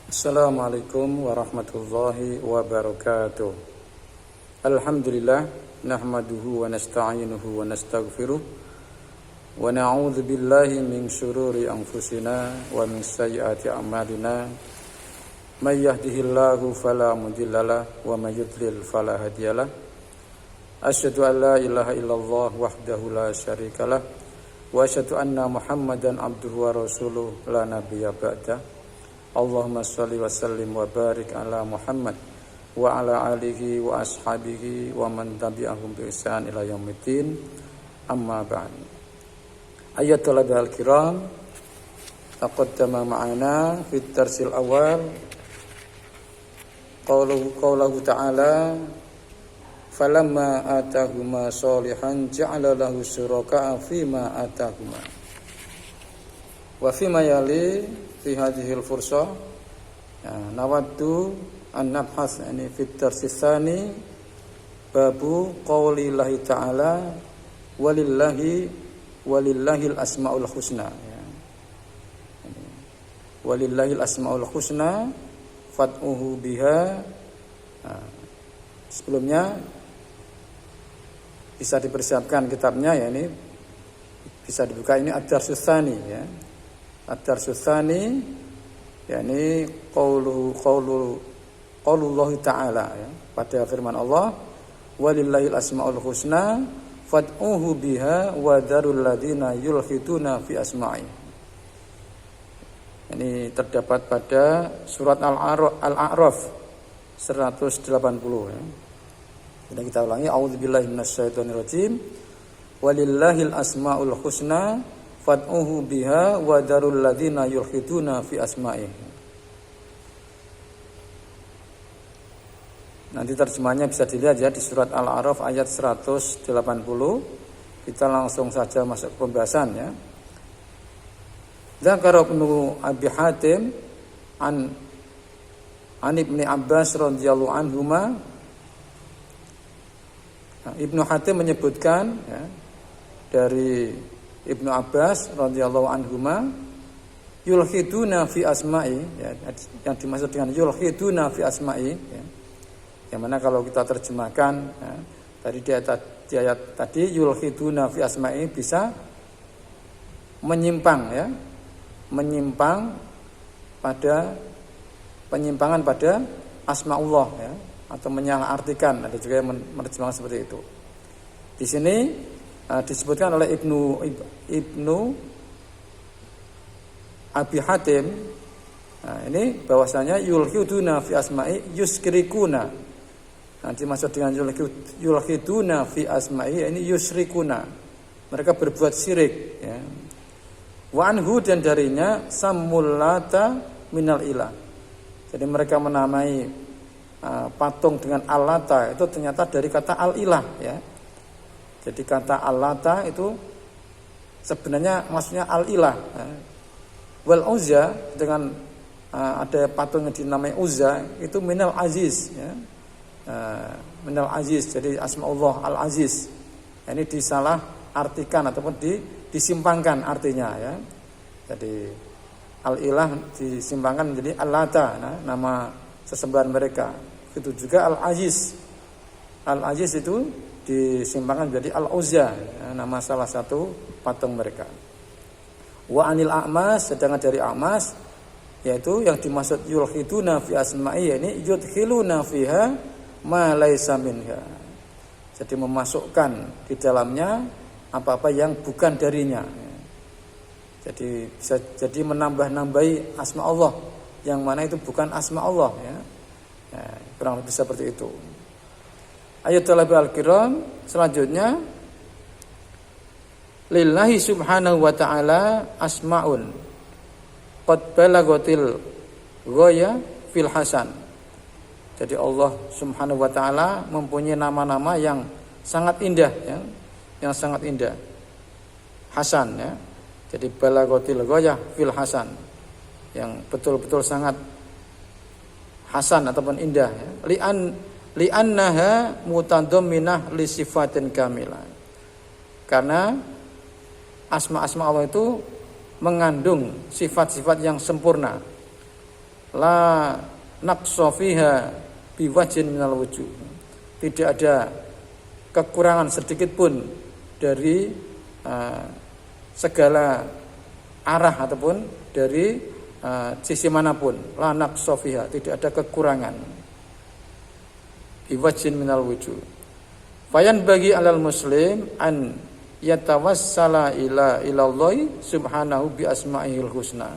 Assalamualaikum warahmatullahi wabarakatuh. Alhamdulillah nahmaduhu wa nasta'inuhu wa nastaghfiruh wa na'udzu billahi min syururi anfusina wa min sayyiati a'malina. May yahdihillahu fala mudhillalah wa may yudlil fala hadiyalah. Asyhadu an la ilaha illallah wahdahu la syarikalah wa asyhadu anna Muhammadan abduhu wa rasuluh la nabiyya ba'da. Allahumma shalli wa sallim wa barik ala Muhammad wa ala alihi wa ashabihi wa man tabi'ahum bi ihsan ila yaumiddin. Amma ba'd. Ayat talabal kiram, taqaddama ma'ana fi darsil awal qawluhu ta'ala falamma atahuma sholihan ja'ala lahu syuraka'a fima atahuma wa fima yali fi hadhil fursah nawaddu an nabhas yani fi darsis tsani babu qaulillahi ta'ala walillahil asmaul husna ya. Walillahil asmaul husna fad'uhu biha. Sebelumnya bisa dipersiapkan kitabnya ya, ini bisa dibuka, ini ad-darsus tsani ya. Ad-darsus tsani yakni qaulullah ta'ala ya, pada firman Allah walillahil asmaul husna fad'uhu biha wa darul ladina yulhiduna fi asma'i. Ini terdapat pada surat Al-A'raf 180 ya. Kita ulangi, a'udzubillahi minasyaitonirrajim walillahil asmaul husna fad'uhu biha wa darul ladzina yulhiduna fi asma'i. Nanti terjemahnya bisa dilihat ya di surat Al-A'raf ayat 180. Kita langsung saja masuk ke pembahasan ya. Dzakara Ibnu Abi Hatim an Ibnu Abbas radhiyallahu anhuma. Ibnu Hatim menyebutkan ya, dari Ibnu Abbas radhiyallahu anhuma yulhiduna fi asma'i ya, yang dimaksud dengan yulhiduna fi asma'i ya, yang mana kalau kita terjemahkan ya, tadi di ayat tadi yulhiduna fi asma'i bisa menyimpang ya, penyimpangan pada asmaullah ya, atau menyalahartikan, ada juga yang menerjemahkan seperti itu. Di sini disebutkan oleh Ibnu Abi Hatim, ini bahwasanya yulhiduna fi asma'i yusyrikuna. Nanti maksud dengan yulhiduna fi asma'i ini yusyrikuna, mereka berbuat syirik ya. Wa anhu, dan darinya sammulata minal ilah. Jadi mereka menamai patung dengan Al-Lata itu ternyata dari kata al-ilah ya. Jadi kata Al-Lata itu sebenarnya maksudnya al-ilah ya. Wal Uzza, dengan ada patung yang dinamai Uzza itu minal aziz ya. Minal aziz, jadi asmaullah al-aziz. Ini disalah artikan ataupun disimpangkan artinya ya. Jadi al-ilah disimpangkan menjadi Al-Lata, nama sesembahan mereka. Itu juga al-aziz. Al-aziz itu disimpangkan menjadi al-uzza ya, nama salah satu patung mereka. Wa anil a'mas, sedangkan dari a'mas yaitu yang dimaksud yulhiduna fi asma'i ini yudkhiluna fiha ma laisa minha. Jadi memasukkan di dalamnya apa-apa yang bukan darinya. Jadi bisa jadi menambah-nambahi asma Allah yang mana itu bukan asma Allah ya. Nah, kurang lebih seperti itu. Ayat talabal kiram selanjutnya, lillahi subhanahu wa ta'ala asma'un qad balagatil ghaya fil hasan. Jadi Allah subhanahu wa ta'ala mempunyai nama-nama yang sangat indah ya, yang sangat indah. Hasan ya. Jadi balagatil ghaya fil hasan, yang betul-betul sangat hasan ataupun indah ya. Li'annaha mutadamminah li sifatin kamilah. Karena asma-asma Allah itu mengandung sifat-sifat yang sempurna. La naqsa fiha biwajhin minal wujuh. Tidak ada kekurangan sedikit pun dari segala arah ataupun dari sisi manapun. La naqsa fiha, tidak ada kekurangan. Biwajhin minal wujuh. Fayan bagi alal muslim an yatawassala ila ilallahi subhanahu bi asma'ihil husna.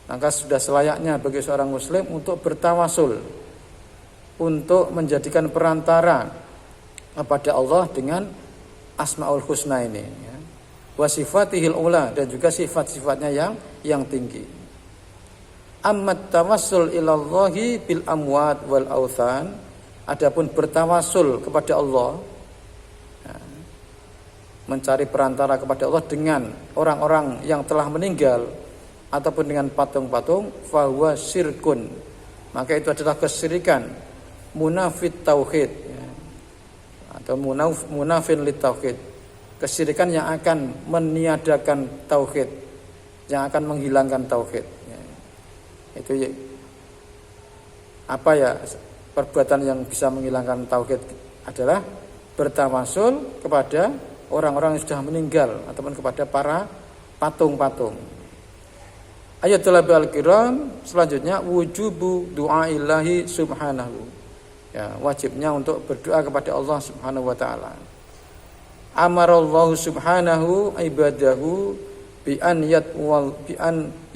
Maka sudah selayaknya bagi seorang muslim untuk bertawasul, untuk menjadikan perantara kepada Allah dengan asmaul husna ini, ya. Wa sifatihil ula, dan juga sifat-sifatnya yang tinggi. Ammat tawassul ilallahi bil amwat wal authan, adapun bertawasul kepada Allah, ya, mencari perantara kepada Allah dengan orang-orang yang telah meninggal ataupun dengan patung-patung, fahuwa syirkun, maka itu adalah kesyirikan, munafit tauhid, ya, atau munafin lit tauhid, kesyirikan yang akan meniadakan tauhid, yang akan menghilangkan tauhid, ya. Itu ya, apa ya perbuatan yang bisa menghilangkan tauhid adalah bertawasul kepada orang-orang yang sudah meninggal ataupun kepada para patung-patung. Ayatul al-kiram selanjutnya wujubu du'aillahi subhanahu, ya, wajibnya untuk berdoa kepada Allah subhanahu wa ta'ala. Amarallahu subhanahu ibadahu bi an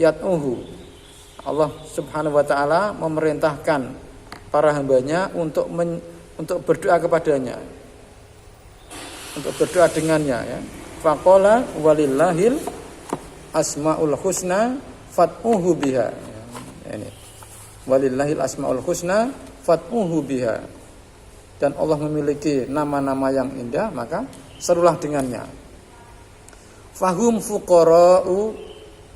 yat'uhu. Allah subhanahu wa ta'ala memerintahkan para hambanya untuk berdoa kepadanya, untuk berdoa dengannya, ya. Faqala walillahil asmaul husna fat'uhu biha. Ini walillahil asmaul husna fat'uhu biha. Dan Allah memiliki nama-nama yang indah, maka serulah dengannya. Fahum fuqara'u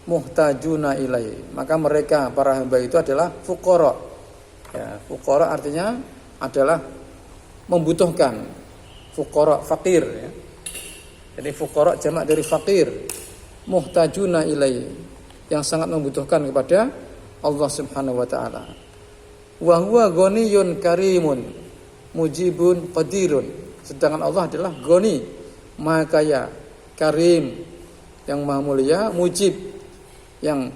muhtajuna ilaihi, maka mereka para hamba itu adalah fuqara. Ya, fuqara artinya adalah membutuhkan. Fuqara fakir, ya. Jadi fuqara jamak dari fakir. Muhtajuna ilaihi, yang sangat membutuhkan kepada Allah subhanahu wa ta'ala. Wa huwa ghaniyun karimun mujibun qadirun, sedangkan Allah adalah ghani, maha kaya, karim, yang maha mulia, mujib, yang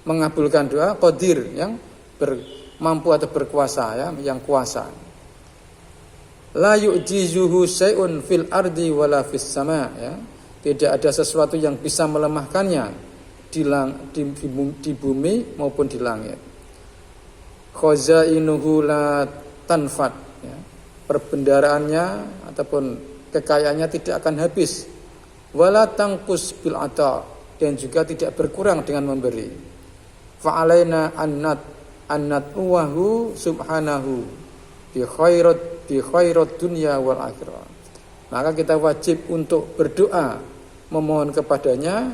mengabulkan doa, qadir, yang mampu atau berkuasa, ya, yang kuasa. La yu'jizuhu syai'un fil ardi wala fis sama', ya. Tidak ada sesuatu yang bisa melemahkannya di bumi maupun di langit. Khazainuhu la tanfad, ya. Perbendaraannya ataupun kekayaannya tidak akan habis. Wala tangkus bil ata, dan juga tidak berkurang dengan memberi. Fa'alaina annat uwahu subhanahu bi khairat dunya wal akhirah. Maka kita wajib untuk berdoa, memohon kepadanya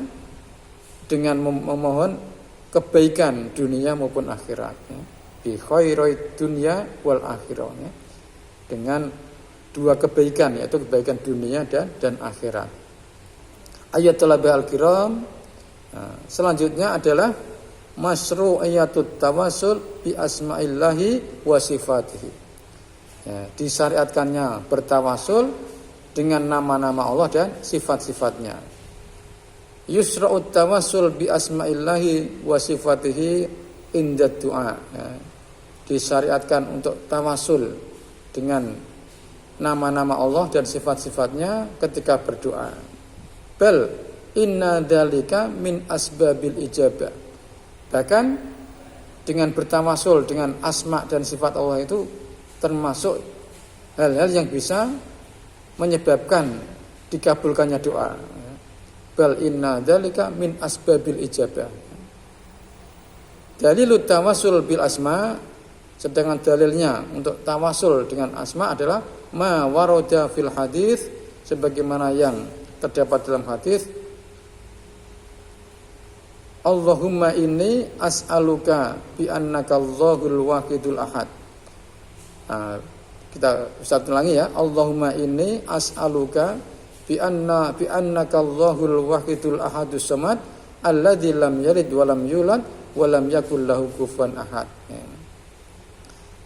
dengan memohon kebaikan dunia maupun akhirat, ya. Bi khairat dunya wal akhirah, ya. Dengan dua kebaikan, yaitu kebaikan dunia dan akhirat. Ayatul al-kiram, selanjutnya adalah masyru'iyatut tawassul bi asma'illahi wa sifatihi, ya, disyariatkannya bertawasul dengan nama-nama Allah dan sifat-sifatnya. Yusra'ut tawassul bi asma'illahi wa sifatihi inda du'a, ya. Disyariatkan untuk tawasul dengan nama-nama Allah dan sifat-sifatnya ketika berdoa. Bal inna dzalika min asbabil ijabah. Bahkan dengan bertawasul dengan asma dan sifat Allah itu termasuk hal-hal yang bisa menyebabkan dikabulkannya doa. Bal inna dzalika min asbabil ijabah. Dalilut tawassul bil asma, sedangkan dalilnya untuk tawasul dengan asma adalah ma warada fil hadis, sebagaimana yang terdapat dalam hadis. Allahumma inni as'aluka bi annaka Allahul wahidul ahad. Kita satu lagi, ya. Allahumma inni as'aluka bi annaka Allahul wahidul ahadus samad alladzi lam yalid wa lam yulad wa lam yakul lahu kufuwan ahad.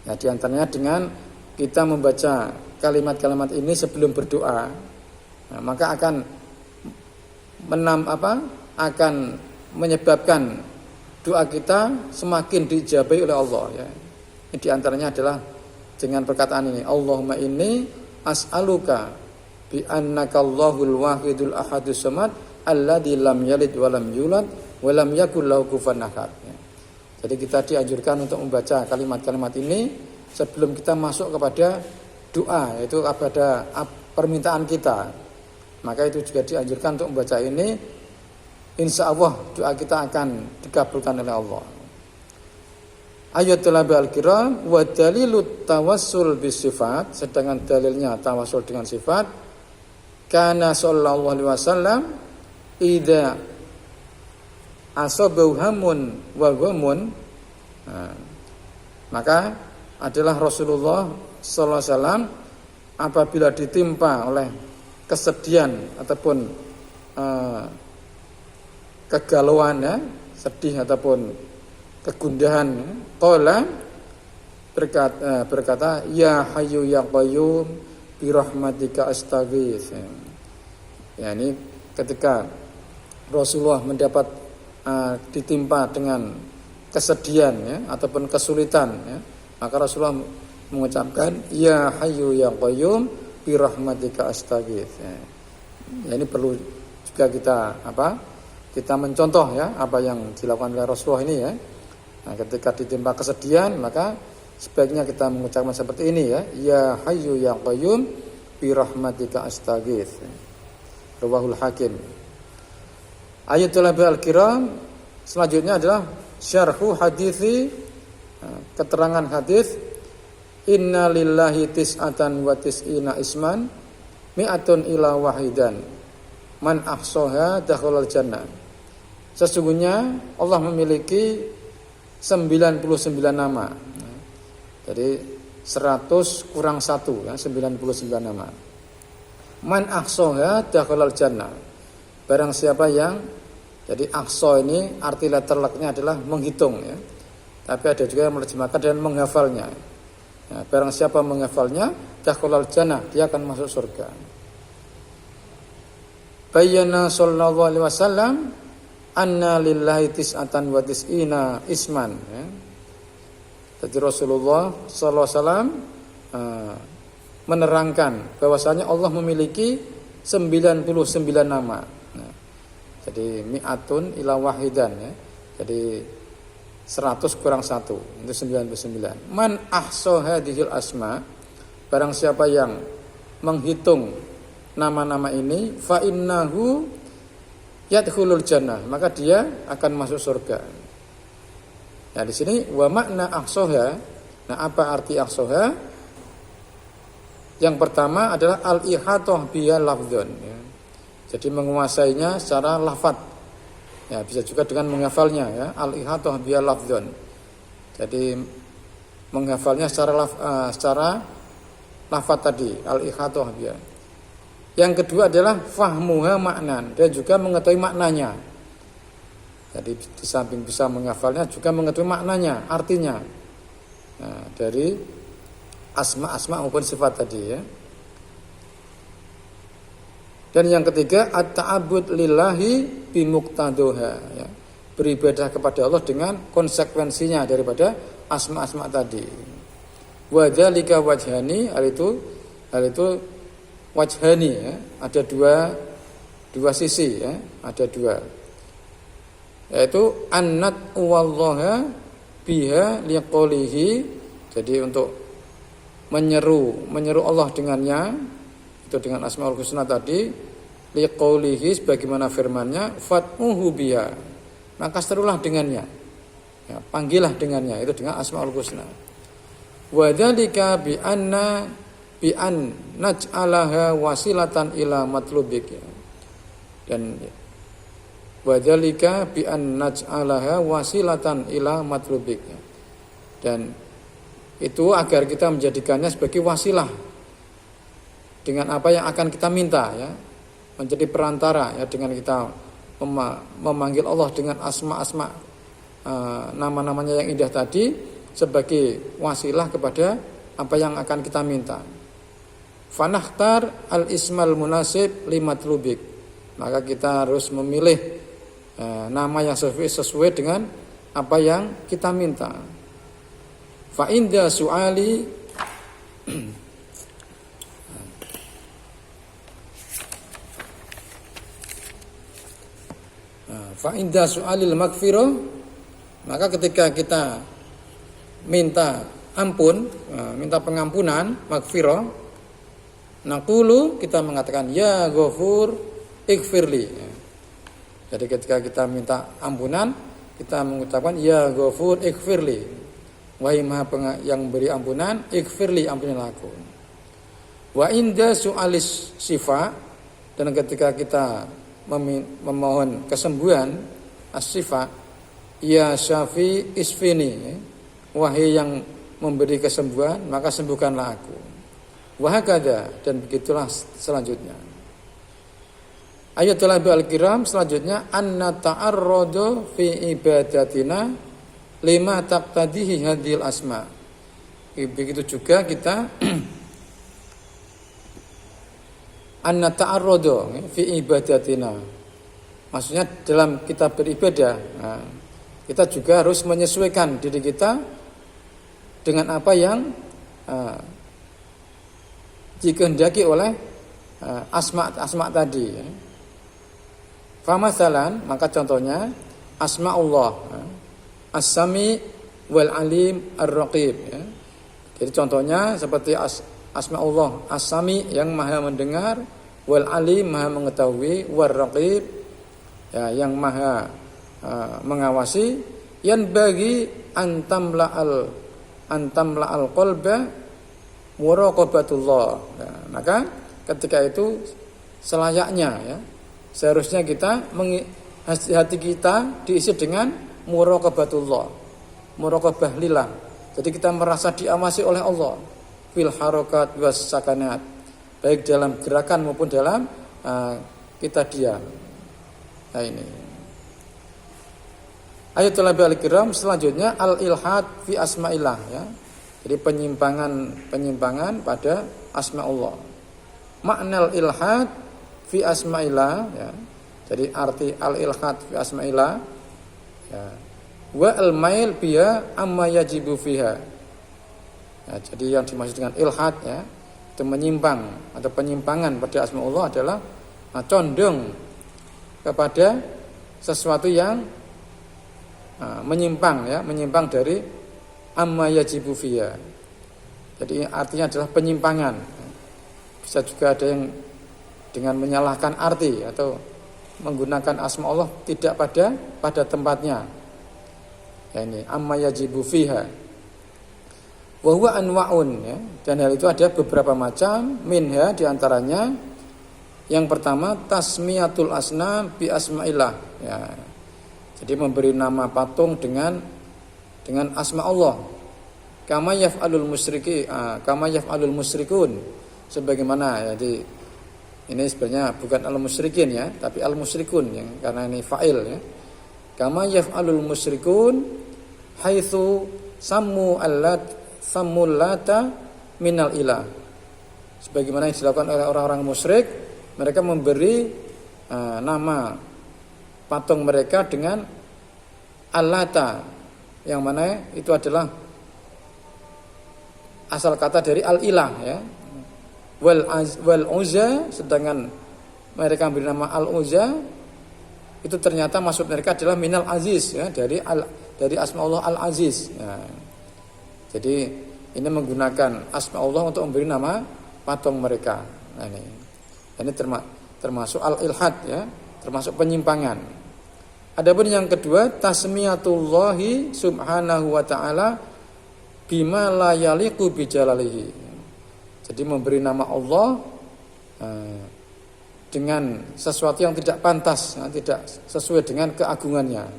Ya, di antaranya dengan kita membaca kalimat-kalimat ini sebelum berdoa, nah, maka akan akan menyebabkan doa kita semakin diijabahi oleh Allah. Ya. Ini di antaranya adalah dengan perkataan ini, Allahumma inni as'aluka bi annaka Allahul wahidul ahadus samad alladzi lam yalid wa lam yulad wa lam yakul lahu kufuwan ahad. Ya. Jadi kita dianjurkan untuk membaca kalimat-kalimat ini sebelum kita masuk kepada doa, yaitu kepada permintaan kita. Maka itu juga dianjurkan untuk membaca ini. Insya Allah doa kita akan dikabulkan oleh Allah. Ayatul al-kiram wa dalilut tawassul bisifat, sedangkan dalilnya tawassul dengan sifat. Kana sallallahu alaihi wasallam idza asabahu hamun wa ghamun, maka adalah Rasulullah sallallahu alaihi wasallam apabila ditimpa oleh kesedihan ataupun kegalauan, ya, sedih ataupun kegundahan, qala berkata ya hayyu ya qayyum bi rahmatika astaghits. Ya, ini ketika Rasulullah mendapat ditimpa dengan kesedihan, ya, ataupun kesulitan, ya, maka Rasulullah mengucapkan ya hayyu ya qayyum bi rahmatika astaghits. Ya, ini perlu juga kita mencontoh, ya, apa yang dilakukan oleh Rasulullah ini, ya. Nah, ketika ditimpa kesedihan, maka sebaiknya kita mengucapkan seperti ini, ya hayyu ya qayyum bi rahmatika astaghits. Rawahul Hakim. Ayatul al-kiram selanjutnya adalah syarhu hadithi, keterangan hadis inna lillahi tis'atan wa tis'ina isman mi'atun ila wahidan man ahsaha dakhalal jannah. Sesungguhnya Allah memiliki 99 nama. Jadi 100 kurang 1, ya, 99 nama. Man ahsaha dakhalal jannah. Barang siapa yang, jadi ahsa ini arti letter luck-nya adalah menghitung, ya. Tapi ada juga yang menerjemahkan dengan menghafalnya. Nah, barang siapa menghafalnya, dakhalal jannah, dia akan masuk surga. Bayyana sallallahu alaihi wasallam anna lillahi tis'atan wa tis'ina isman, ya. Jadi Rasulullah sallallahu alaihi wasallam menerangkan bahwasanya Allah memiliki 99 nama. Nah, jadi mi'atun ila wahidan, ya. Jadi 100 kurang 1 itu 99. Man ahsa hadhil asma, barang siapa yang menghitung nama-nama ini, fa innahu yadkhulul jannah, maka dia akan masuk surga. Nah, di sini wa makna ahsaha. Nah, apa arti ahsaha? Yang pertama adalah al-ihatah biya lafdzun, ya. Jadi menguasainya secara lafaz. Ya, bisa juga dengan menghafalnya, ya, al-ihatah biya lafdzun. Jadi menghafalnya secara lafaz tadi, al-ihatah biya. Yang kedua adalah fahmuha maknan, dan juga mengetahui maknanya. Jadi di samping bisa menghafalnya juga mengetahui maknanya, artinya. Nah, dari asma-asma maupun sifat tadi, ya. Dan yang ketiga at-ta'abbud lillahi bimuqtadoha, ya. Beribadah kepada Allah dengan konsekuensinya daripada asma-asma tadi. Wa dzalika wajhani, hal itu wajhani, ya. Ada dua sisi, ya. Ada dua. Yaitu annat wallaha biha liqaulihi. Jadi untuk menyeru Allah dengannya, itu dengan asmaul husna tadi, liqaulihi sebagaimana firman-Nya, fatmuhu biha, maka serulah dengannya, ya, panggillah dengannya, itu dengan asmaul husna. Wa dzalika bi an naj'alaha wasilatan ila matlubik, ya. Dan wa dzalika bi an naj'alaha wasilatan ila matlubik, ya. Dan itu agar kita menjadikannya sebagai wasilah dengan apa yang akan kita minta, ya. menjadi perantara ya dengan kita memanggil Allah dengan asma-asma nama-namanya yang indah tadi sebagai wasilah kepada apa yang akan kita minta. Fanahtar al-ismal munasib limatlubik. Maka kita harus memilih nama yang sesuai dengan apa yang kita minta. Fa inda su'ali fa inda su'alil maghfirah, maka ketika kita minta ampun, minta pengampunan, maghfirah, naqulu, kita mengatakan ya Ghafur ighfirli. Jadi ketika kita minta ampunan, kita mengucapkan ya Ghafur ighfirli. Wahai Maha yang beri ampunan, ighfirli, ampunilah aku. Wa inda su'alis syifa, dan ketika kita memohon kesembuhan, as-syifa, ya Syafi isfini, wahai yang memberi kesembuhan, maka sembuhkanlah aku. Wahakada, dan begitulah selanjutnya. Ayatul al-kiram selanjutnya, anna ta'arradu fi ibadatina lima taqtadihi hadhil asma. Begitu juga kita anna ta'arradu fi ibadatina, maksudnya dalam kita beribadah, kita juga harus menyesuaikan diri kita dengan apa yang dikehendaki oleh asma tadi. Famathalan, maka contohnya asma Allah, as-sami wal alim ar-raqib. Jadi contohnya seperti asma Allah as-sami yang maha mendengar, wal alim maha mengetahui, war raqib ya yang maha mengawasi, yang bagi antamla al qalba muraqabatullah. Ya, maka ketika itu selayaknya ya seharusnya kita hati kita diisi dengan muraqabatullah, muraqabah lillah. Jadi kita merasa diawasi oleh Allah fil harakat was sakanat, baik dalam gerakan maupun dalam kita diam. Nah ini. Ayatul al-kiram selanjutnya al-ilhad fi asma'illah ya. Jadi penyimpangan pada asma Allah. Makna al-ilhad fi asma'illah ya. Jadi arti al-ilhad fi asma'illah ya. Wa al-mail biya amma yajibu fiha. Ya, jadi yang dimaksud dengan ilhad ya, itu menyimpang atau penyimpangan pada asma Allah adalah condong kepada sesuatu yang menyimpang dari amma yajibu fiha. Jadi artinya adalah penyimpangan. Bisa juga ada yang dengan menyalahkan arti atau menggunakan asma Allah tidak pada tempatnya. Ya ini amma yajibu fiha. Wa huwa anwa'un ya. Dan hal itu ada beberapa macam, minha diantaranya yang pertama tasmiyatul asnam bi asma'illah ya. Jadi memberi nama patung dengan asma Allah. Kama yaf'alul musyrikun. Sebagaimana jadi ini sebenarnya bukan al-musyrikin ya, tapi al-musyrikun yang karena ini fa'il ya. Kama yaf'alul musyrikun haitsu sammu lata minal ilah. Sebagaimana yang dilakukan oleh orang-orang musyrik, mereka memberi nama patung mereka dengan al-lata, yang mana itu adalah asal kata dari al-ilah ya. Wal uzza, sedangkan mereka memberi nama al-uzza itu ternyata maksud mereka adalah minal aziz ya, dari asma Allah al-aziz ya. Jadi ini menggunakan asma Allah untuk memberi nama patung mereka. Nah, ini termasuk al-ilhad ya, termasuk penyimpangan. Adapun yang kedua tasmiyatullahi subhanahu wa ta'ala bima la yaliqu bi jalalihi. Jadi memberi nama Allah dengan sesuatu yang tidak pantas, tidak sesuai dengan keagungannya.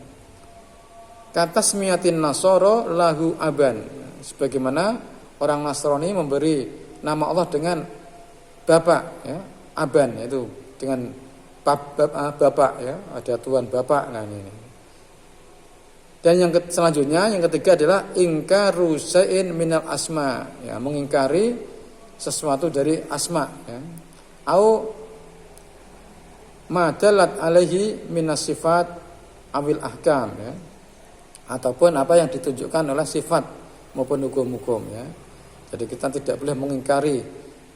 Katasmiyatin nasara lahu aban. Sebagaimana orang Nasrani memberi nama Allah dengan bapak ya, aban, yaitu dengan bapak ya, ada Tuhan bapak. Nah ini. Dan yang selanjutnya yang ketiga adalah ingkaru syai'in minal asma, ya, mengingkari sesuatu dari asma, ya. Au madalat alaihi minas sifat awil ahkam, ya. Ataupun apa yang ditunjukkan oleh sifat maupun hukum-hukum, ya. Jadi kita tidak boleh mengingkari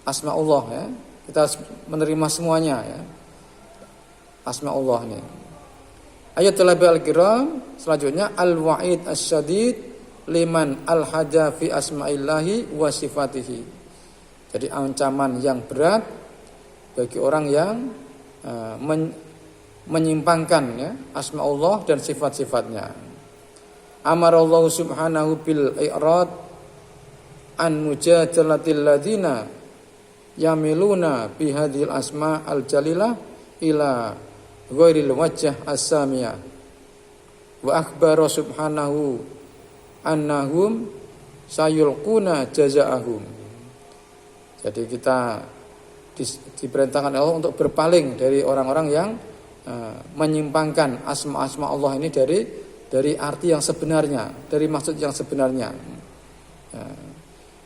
asma Allah, ya. Kita harus menerima semuanya, ya. Asma Allah ini. Ayat al-kiram selanjutnya al-wa'id asyadid liman al-haja fi asma'illahi wa sifatihi. Jadi ancaman yang berat bagi orang yang menyimpangkan, ya, asma Allah dan sifat-sifatnya. Amarallahu subhanahu bil i'rad an mujadalatil ladina yamiluna bihadil asma al-jalilah ila ghairil wajah as-samiyah wa akhbara subhanahu annahum sayulquna jazaahum. Jadi kita diperintahkan Allah untuk berpaling dari orang-orang yang menyimpangkan asma-asma Allah ini dari arti yang sebenarnya, dari maksud yang sebenarnya.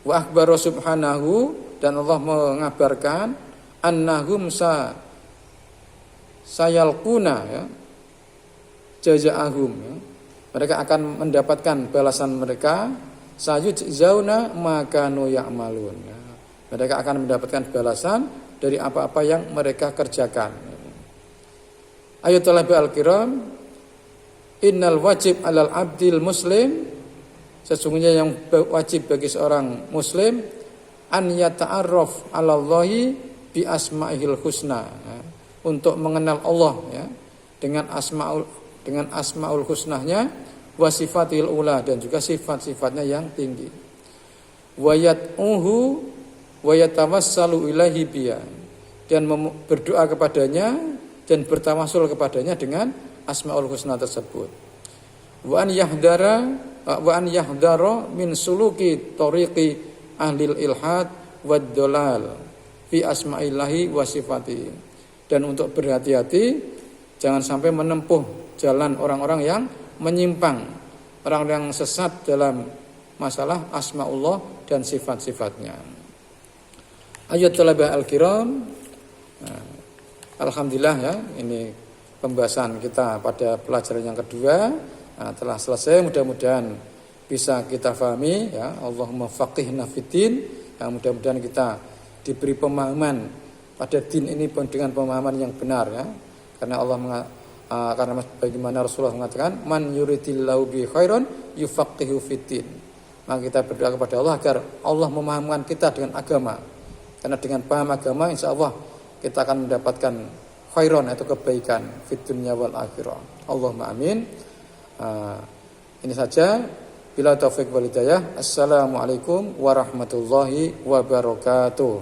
Wa akhbara subhanahu, dan Allah mengabarkan annahum sayalquna, ya, jazaahum, ya. Mereka akan mendapatkan balasan mereka, sayujzauna ma kanu ya'malun, ya. Mereka akan mendapatkan balasan dari apa-apa yang mereka kerjakan. Ayatul al-kiram, innal wajib alal abdil muslim, sesungguhnya yang wajib bagi seorang muslim an yata'arraf 'alallahi bi asma'ihil husna, ya, untuk mengenal Allah, ya, dengan asmaul husnahnya, wa sifatil ula, dan juga sifat-sifatnya yang tinggi. Wa yat'uhu wa yatawassalu ilaihi biya, dan berdoa kepadanya dan bertawassul kepadanya dengan asmaul husna tersebut. Wa an yahdara min suluki tariqi ahlil ilhad wad dolal fi asma'illahi wa sifatihi, dan untuk berhati-hati jangan sampai menempuh jalan orang-orang yang menyimpang, orang yang sesat dalam masalah asmaullah dan sifat-sifatnya. Ayat al-kiram, alhamdulillah, ya, ini pembahasan kita pada pelajaran yang kedua telah selesai. Mudah-mudahan bisa kita pahami, ya. Allahumma faqihna fiddin, ya, mudah-mudahan kita diberi pemahaman pada din ini dengan pemahaman yang benar, ya. Karena karena bagaimana Rasulullah mengatakan man yuridillahu bi khairan yufaqihu fiddin. Maka kita berdoa kepada Allah agar Allah memahamkan kita dengan agama. Karena dengan paham agama insyaallah kita akan mendapatkan khairan, yaitu kebaikan fid dunya wal akhirah. Allahumma amin. Ini saja. Bila taufik wal hidayah. Assalamualaikum warahmatullahi wabarakatuh.